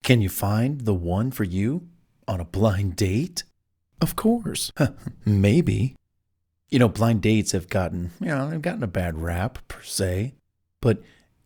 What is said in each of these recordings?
Can you find the one for you on a blind date? Of course. Maybe. Blind dates have they've gotten a bad rap per se. But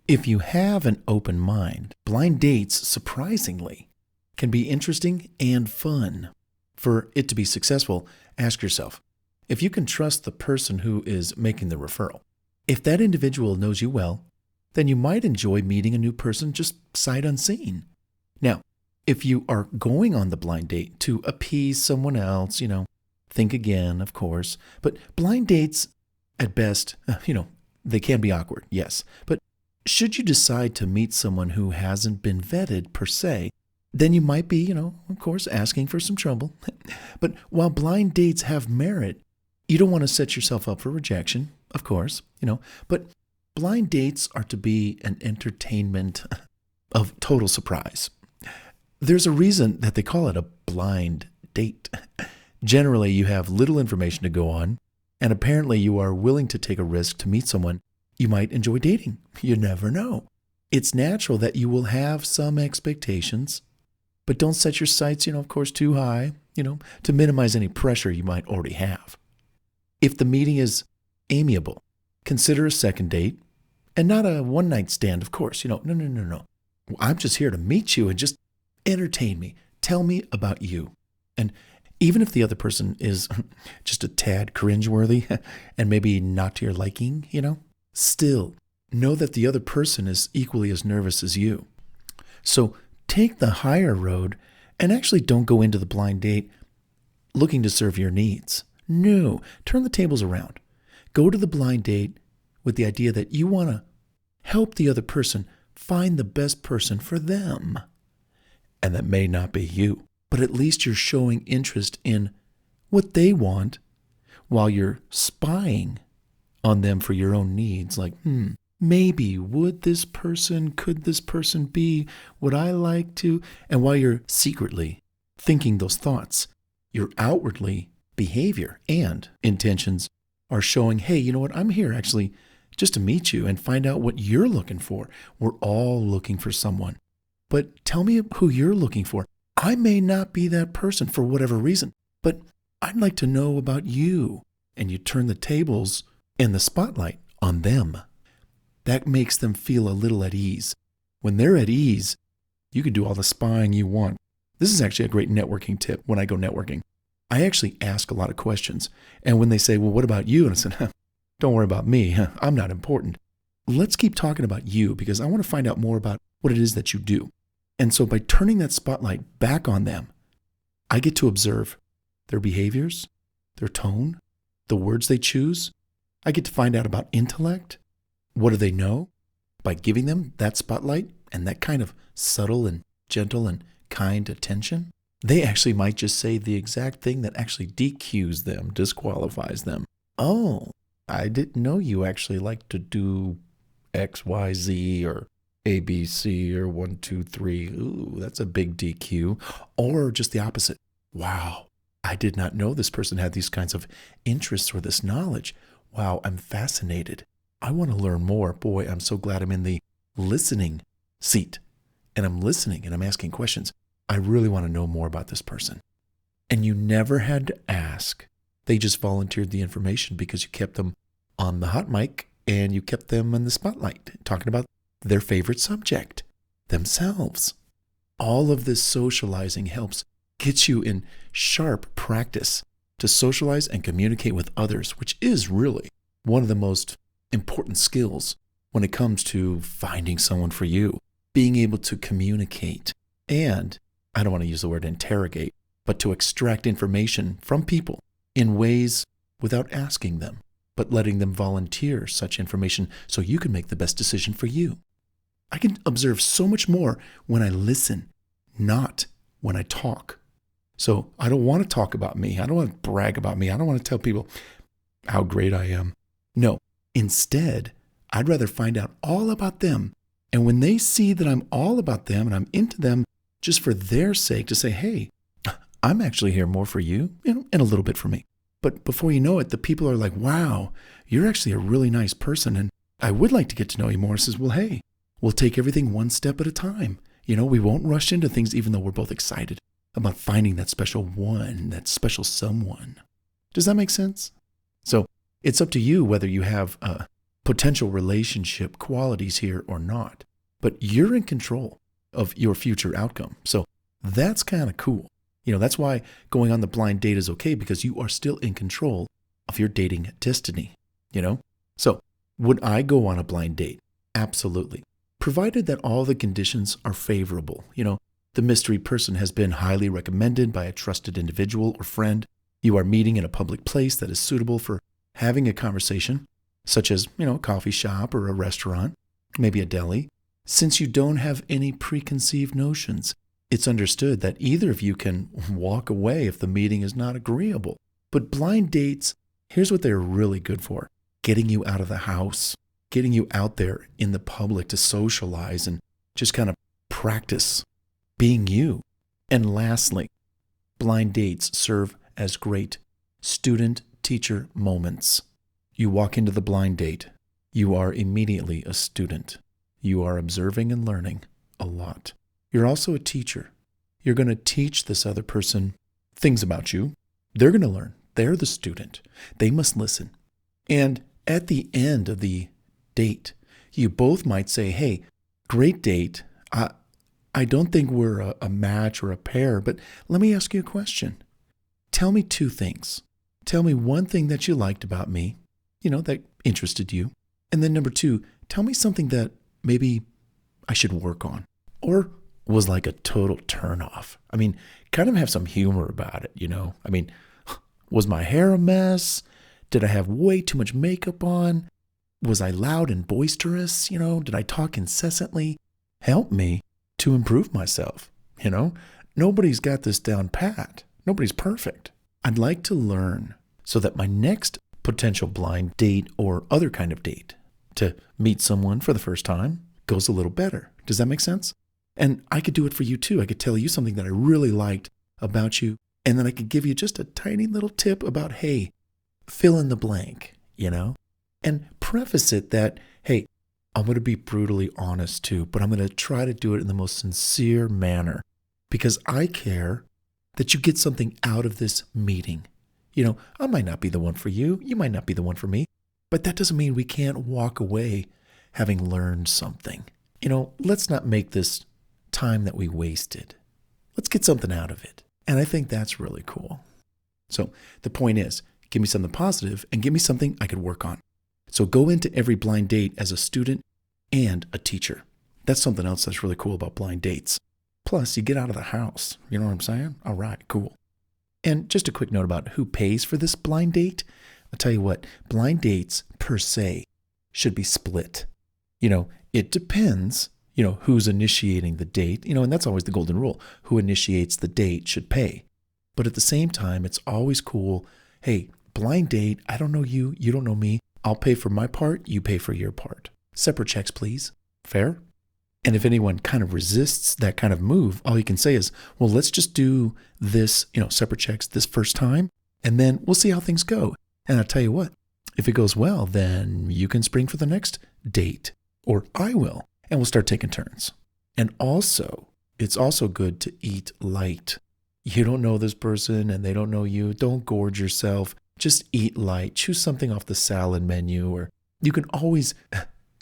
if you have an open mind, blind dates, surprisingly, can be interesting and fun. For it to be successful, ask yourself, if you can trust the person who is making the referral, if that individual knows you well, then you might enjoy meeting a new person just sight unseen. Now, if you are going on the blind date to appease someone else, think again, of course. But blind dates, at best, they can be awkward, yes. But should you decide to meet someone who hasn't been vetted per se, then you might be, of course, asking for some trouble. But while blind dates have merit, you don't want to set yourself up for rejection, of course, But blind dates are to be an entertainment of total surprise. There's a reason that they call it a blind date. Generally, you have little information to go on, and apparently you are willing to take a risk to meet someone you might enjoy dating. You never know. It's natural that you will have some expectations, but don't set your sights, of course, too high, to minimize any pressure you might already have. If the meeting is amiable, consider a second date, and not a one-night stand, of course. No. I'm just here to meet you and just entertain me. Tell me about you. And even if the other person is just a tad cringeworthy and maybe not to your liking, still know that the other person is equally as nervous as you. So take the higher road and actually don't go into the blind date looking to serve your needs. No, turn the tables around. Go to the blind date with the idea that you want to help the other person find the best person for them. And that may not be you, but at least you're showing interest in what they want while you're spying on them for your own needs. Like, maybe could this person be what I like to? And while you're secretly thinking those thoughts, your outwardly behavior and intentions are showing, hey, you know what? I'm here actually just to meet you and find out what you're looking for. We're all looking for someone. But tell me who you're looking for. I may not be that person for whatever reason, but I'd like to know about you. And you turn the tables and the spotlight on them. That makes them feel a little at ease. When they're at ease, you can do all the spying you want. This is actually a great networking tip when I go networking. I actually ask a lot of questions. And when they say, well, what about you? And I said, don't worry about me. I'm not important. Let's keep talking about you because I want to find out more about what it is that you do. And so by turning that spotlight back on them, I get to observe their behaviors, their tone, the words they choose. I get to find out about intellect. What do they know? By giving them that spotlight and that kind of subtle and gentle and kind attention, they actually might just say the exact thing that actually DQs them, disqualifies them. Oh, I didn't know you actually like to do X, Y, Z, or ABC, or 1, 2, 3. Ooh, that's a big DQ. Or just the opposite. Wow, I did not know this person had these kinds of interests or this knowledge. Wow, I'm fascinated. I want to learn more. Boy, I'm so glad I'm in the listening seat. And I'm listening and I'm asking questions. I really want to know more about this person. And you never had to ask. They just volunteered the information because you kept them on the hot mic and you kept them in the spotlight, talking about their favorite subject, themselves. All of this socializing helps get you in sharp practice to socialize and communicate with others, which is really one of the most important skills when it comes to finding someone for you, being able to communicate and, I don't want to use the word interrogate, but to extract information from people in ways without asking them, but letting them volunteer such information so you can make the best decision for you. I can observe so much more when I listen, not when I talk. So I don't want to talk about me. I don't want to brag about me. I don't want to tell people how great I am. No, instead, I'd rather find out all about them. And when they see that I'm all about them and I'm into them just for their sake, to say, hey, I'm actually here more for you, and a little bit for me. But before you know it, the people are like, wow, you're actually a really nice person. And I would like to get to know you more. I says, well, hey, we'll take everything one step at a time. We won't rush into things even though we're both excited about finding that special one, that special someone. Does that make sense? So it's up to you whether you have potential relationship qualities here or not. But you're in control of your future outcome. So that's kind of cool. That's why going on the blind date is okay, because you are still in control of your dating destiny. So would I go on a blind date? Absolutely. Provided that all the conditions are favorable. The mystery person has been highly recommended by a trusted individual or friend. You are meeting in a public place that is suitable for having a conversation, such as, a coffee shop or a restaurant, maybe a deli. Since you don't have any preconceived notions, it's understood that either of you can walk away if the meeting is not agreeable. But blind dates, here's what they're really good for: getting you out of the house, getting you out there in the public to socialize and just kind of practice being you. And lastly, blind dates serve as great student-teacher moments. You walk into the blind date, you are immediately a student. You are observing and learning a lot. You're also a teacher. You're going to teach this other person things about you. They're going to learn. They're the student. They must listen. And at the end of the date, you both might say, hey, great date. I don't think we're a match or a pair, but let me ask you a question. Tell me two things. Tell me one thing that you liked about me, that interested you. And then number two, tell me something that maybe I should work on or was like a total turnoff. Kind of have some humor about it, was my hair a mess? Did I have way too much makeup on? Was I loud and boisterous? Did I talk incessantly? Help me to improve myself. Nobody's got this down pat. Nobody's perfect. I'd like to learn so that my next potential blind date or other kind of date to meet someone for the first time goes a little better. Does that make sense? And I could do it for you too. I could tell you something that I really liked about you, and then I could give you just a tiny little tip about, hey, fill in the blank, and preface it that, hey, I'm going to be brutally honest too, but I'm going to try to do it in the most sincere manner because I care that you get something out of this meeting. I might not be the one for you. You might not be the one for me, but that doesn't mean we can't walk away having learned something. Let's not make this time that we wasted. Let's get something out of it. And I think that's really cool. So the point is, give me something positive and give me something I could work on. So go into every blind date as a student and a teacher. That's something else that's really cool about blind dates. Plus, you get out of the house. You know what I'm saying? All right, cool. And just a quick note about who pays for this blind date. I'll tell you what, blind dates per se should be split. It depends, who's initiating the date, and that's always the golden rule. Who initiates the date should pay. But at the same time, it's always cool. Hey, blind date, I don't know you, you don't know me. I'll pay for my part, you pay for your part. Separate checks, please. Fair? And if anyone kind of resists that kind of move, all you can say is, well, let's just do this, separate checks this first time, and then we'll see how things go. And I'll tell you what, if it goes well, then you can spring for the next date, or I will, and we'll start taking turns. And also, it's also good to eat light. You don't know this person and they don't know you. Don't gorge yourself. Just eat light. Choose something off the salad menu, or you can always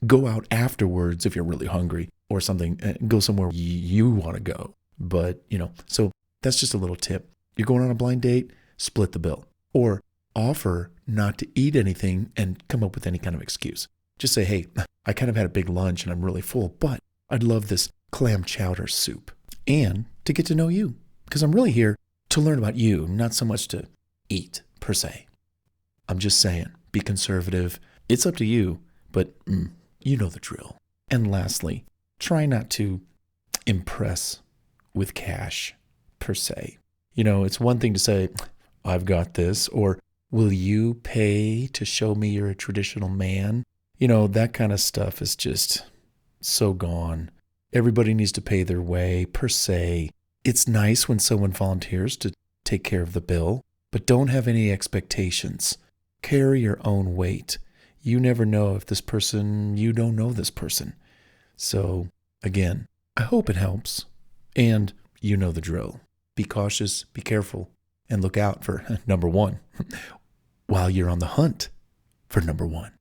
go out afterwards if you're really hungry or something, go somewhere you want to go. But, so that's just a little tip. You're going on a blind date, split the bill, or offer not to eat anything and come up with any kind of excuse. Just say, hey, I kind of had a big lunch and I'm really full, but I'd love this clam chowder soup and to get to know you, because I'm really here to learn about you, not so much to eat per se. I'm just saying, be conservative. It's up to you, but you know the drill. And lastly, try not to impress with cash per se. It's one thing to say, I've got this, or will you pay to show me you're a traditional man? That kind of stuff is just so gone. Everybody needs to pay their way per se. It's nice when someone volunteers to take care of the bill, but don't have any expectations. Carry your own weight. You never know if you don't know this person. So again, I hope it helps. And you know the drill. Be cautious, be careful, and look out for number one while you're on the hunt for number one.